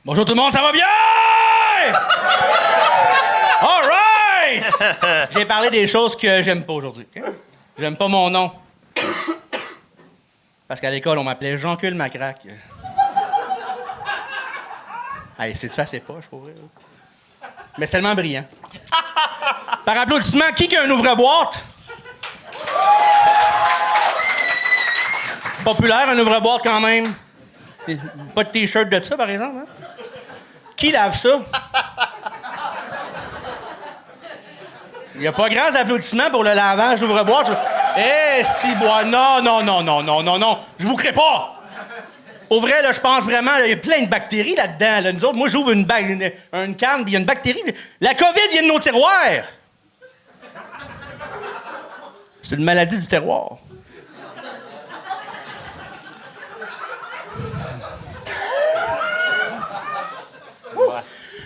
Bonjour tout le monde, ça va bien? All right! J'ai parlé des choses que j'aime pas aujourd'hui. Okay? J'aime pas mon nom. Parce qu'à l'école, on m'appelait Jean-Cul Macrac. Hey, c'est ça, c'est poche, pour vrai. Mais c'est tellement brillant. Par applaudissement, qui a un ouvre-boîte? Populaire, un ouvre-boîte quand même. Pas de T-shirt de ça, par exemple. Hein? Qui lave ça? Il n'y a pas grand applaudissements pour le lavage d'ouvre-boîte. Si, bois. Non. Je vous crée pas. Au vrai, là, je pense vraiment, il y a plein de bactéries là-dedans. Là. Nous autres, moi, j'ouvre une canne, puis il y a une bactérie. La COVID vient de nos tiroirs. C'est une maladie du terroir.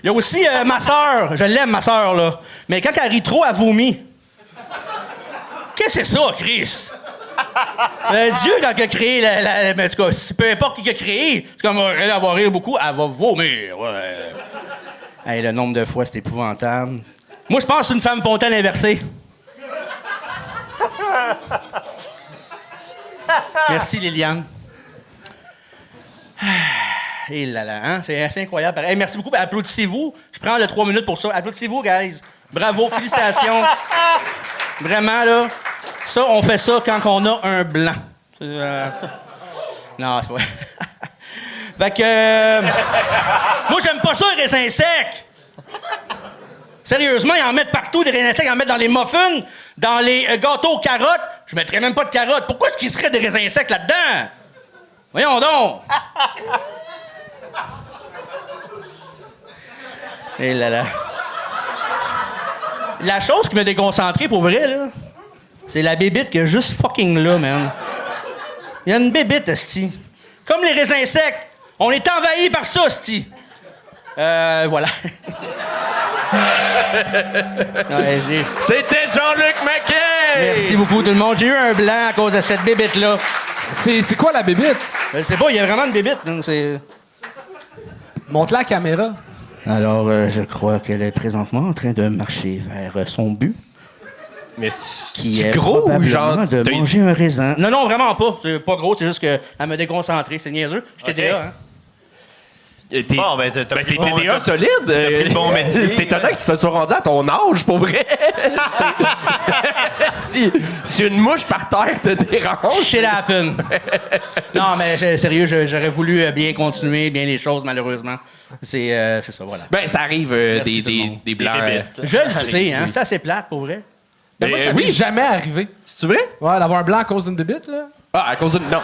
Il y a aussi ma sœur. Je l'aime, ma sœur, là. Mais quand elle rit trop, elle vomit. Qu'est-ce que c'est ça, Chris? Dieu, quand il a créé mais en tout cas, peu importe qui a créé, c'est comme elle va rire beaucoup, elle va vomir. Ouais. Hey, le nombre de fois, c'est épouvantable. Moi, je pense que c'est une femme fontaine inversée. Merci, Liliane. Et là là, hein? C'est assez incroyable. Hey, merci beaucoup. Applaudissez-vous. Je prends le 3 minutes pour ça. Applaudissez-vous, guys. Bravo, félicitations. Vraiment, là. Ça, on fait ça quand on a un blanc. Non, c'est pas vrai. Fait que... moi, j'aime pas ça, les raisins secs. Sérieusement, ils en mettent partout, des raisins secs. Ils en mettent dans les muffins, dans les gâteaux aux carottes. Je mettrais même pas de carottes. Pourquoi est-ce qu'il serait des raisins secs là-dedans? Voyons donc. Et là là. La chose qui m'a déconcentré, pour vrai, là, c'est la bébite qui est juste fucking là, man. Il y a une bébite, esti. Comme les raisins secs. On est envahi par ça, esti. Voilà. Ouais, C'était Jean-Luc Maquet! Merci beaucoup, tout le monde. J'ai eu un blanc à cause de cette bébite-là. C'est quoi la bébite? Je sais pas, il y a vraiment une bébite. Hein, Montre la caméra. Alors, je crois qu'elle est présentement en train de marcher vers son but. Mais Qui c'est est gros ou genre... de manger un raisin. Non, vraiment pas. C'est pas gros, c'est juste qu'elle m'a déconcentré. C'est niaiseux. J'étais TDA, hein. Bon, ben, c'est TDA solide. T'as pris le bon métier. C'est étonnant que tu te sois rendu à ton âge, pour vrai. si une mouche par terre te dérange... Shit happen. Non, mais sérieux, j'aurais voulu bien continuer, bien les choses, malheureusement. C'est ça, voilà. Ben, ça arrive des blancs. Je le sais, hein. C'est assez plate, pour vrai. Ben, moi, ça m'est jamais arrivé. C'est vrai? Ouais, d'avoir un blanc à cause d'une bébite, là. Ah, à cause d'une... Non.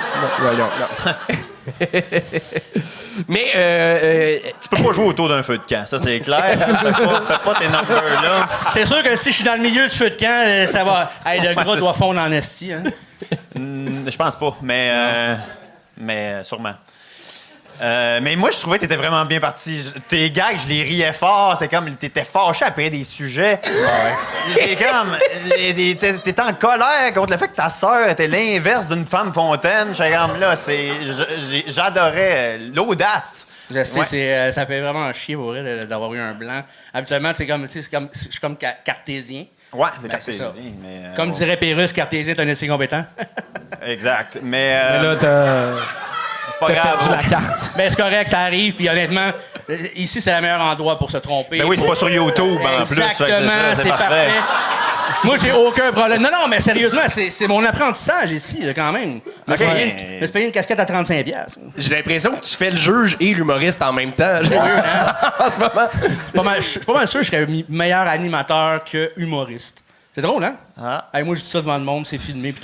Mais, Tu peux pas jouer autour d'un feu de camp, ça c'est clair. Fais pas tes numbers là. C'est sûr que si je suis dans le milieu du feu de camp, ça va... Hey, le gras doit fondre en esti, hein. Je pense pas, mais sûrement. Mais moi, je trouvais que t'étais vraiment bien parti. Tes gags, je les riais fort. C'est comme, t'étais fâché après des sujets. T'étais en colère contre le fait que ta sœur était l'inverse d'une femme fontaine. J'étais comme, là, j'adorais l'audace. Je sais, ça fait vraiment chier pour vrai d'avoir eu un blanc. Habituellement, je suis comme cartésien. Ouais, c'est ça. mais, Comme dirait Pérus, cartésien est un essai compétent. Exact. Mais là, t'as... c'est pas grave. perdu la carte. Ben, c'est correct, ça arrive. Puis honnêtement, ici, c'est le meilleur endroit pour se tromper. Ben oui, c'est pas sur YouTube en plus. Exactement, c'est parfait. Moi, j'ai aucun problème. Non, mais sérieusement, c'est mon apprentissage ici, là, quand même. Je me suis payé une casquette à 35$. J'ai l'impression que tu fais le juge et l'humoriste en même temps. En ce moment. Je suis pas mal sûr que je serais meilleur animateur que humoriste. C'est drôle, hein? Ah. Hey, moi, je dis ça devant le monde, c'est filmé. Puis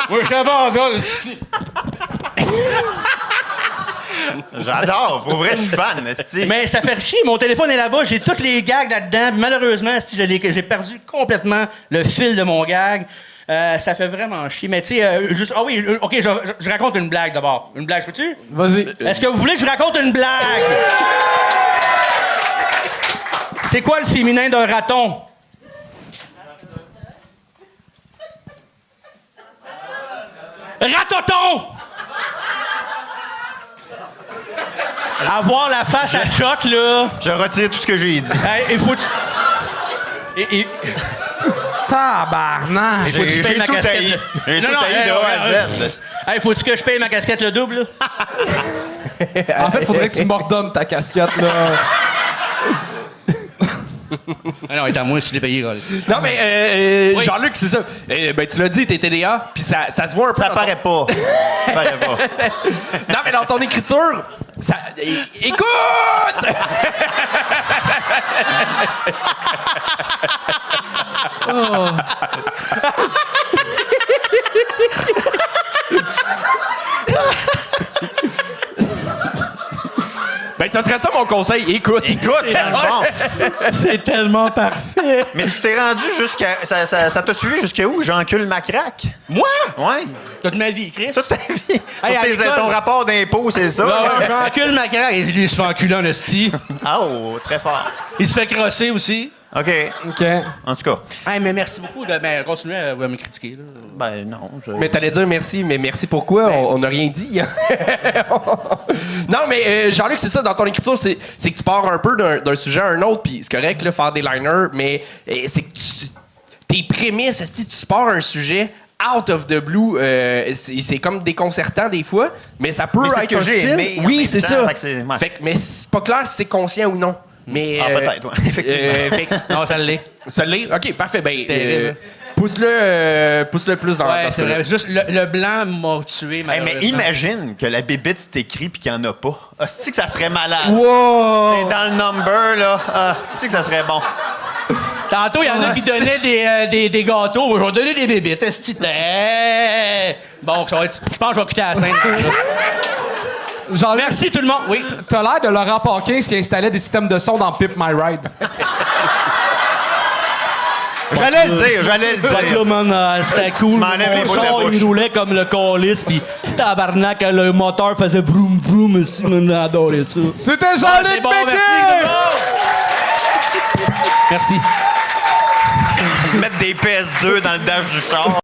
moi, je suis abandonne ici. J'adore, pour vrai, je suis fan, esti. Mais ça fait chier, mon téléphone est là-bas, j'ai toutes les gags là-dedans. Puis malheureusement, esti, j'ai perdu complètement le fil de mon gag. Ça fait vraiment chier. Mais tu sais, juste. Ah oui, OK, je raconte une blague d'abord. Une blague, peux-tu? Vas-y. Est-ce que vous voulez que je vous raconte une blague? C'est quoi le féminin d'un raton? Ratoton! Avoir la face à Chuck, là. Je retire tout ce que j'ai dit. Hey, il faut. Tabarnak! Faut que je paye J'ai ma tout casquette. haï. J'ai tout haï de A à Z. Hey, faut-tu que je paye ma casquette le double, là? En fait, faudrait que tu m'ordonnes ta casquette, là. Ah non, elle est à moi si je l'ai payé, gars. Non, mais Oui. Jean-Luc, c'est ça. Ben, tu l'as dit, t'es TDA, puis ça se voit un peu. Ça dans paraît pas. Ça paraît pas. Non, mais dans ton écriture, ça. Écoute! Ben, ça serait ça mon conseil. Écoute. Écoute, dans le fond. C'est tellement parfait. Mais tu t'es rendu jusqu'à. Ça t'a suivi jusqu'à où? J'encule ma craque? Moi? Ouais. Toute ma vie, Chris. Toute ta vie. Hey, à Sur l'école. ton rapport d'impôt, c'est ça? J'encule ma craque. Et lui, il se fait enculer en hostie. Ah, oh, très fort. Il se fait crosser aussi. OK. OK. En tout cas, Hey, mais merci beaucoup de continuer à me critiquer. Là. ben non. Mais t'allais dire merci, mais merci pourquoi? On n'a rien dit. Non, mais Jean-Luc, c'est ça, dans ton écriture, c'est que tu pars un peu d'un sujet à un autre, puis c'est correct, là, faire des liners, mais c'est que tes prémices, si tu pars un sujet out of the blue, c'est comme déconcertant des fois, mais ça peut Mais c'est ce être que un j'ai style. aimé en Oui, même c'est temps, ça. fait que c'est- ouais. Fait que- mais c'est pas clair si c'est conscient ou non. Mais, Ah, peut-être, ouais, effectivement. fait que- Non, ça l'est. ça l'est? OK, parfait. Ben, Terrible. pousse-le plus dans Ouais, dans c'est ce vrai. Juste le blanc m'a tué, Hey, mais malheureusement. imagine que la bébite t'écrit puis qu'il n'y en a pas. Ah, c'est que ça serait malade. Wow! C'est dans le number, là. Ah, c'est que ça serait bon. Tantôt, il y en a qui donnaient des gâteaux. Je vais donner des bébites. Est-ce que c'était... Bon, ça va être... Je pense que je vais quitter la scène. Jean-Luc, Merci tout le monde. Oui. t'as l'air de Laurent Paquin s'il installait des systèmes de son dans Pimp My Ride. J'allais le dire. Fait que là, man, c'était cool. m'enlèves les Mon bouts de la char, bouche. il roulait comme le calice, puis tabarnak, le moteur faisait vroom vroom aussi. On a adoré ça. C'était Ah, Jean-Luc c'est bon, Paquin! merci tout le monde. Merci. Mettre des PS2 dans le dash du char.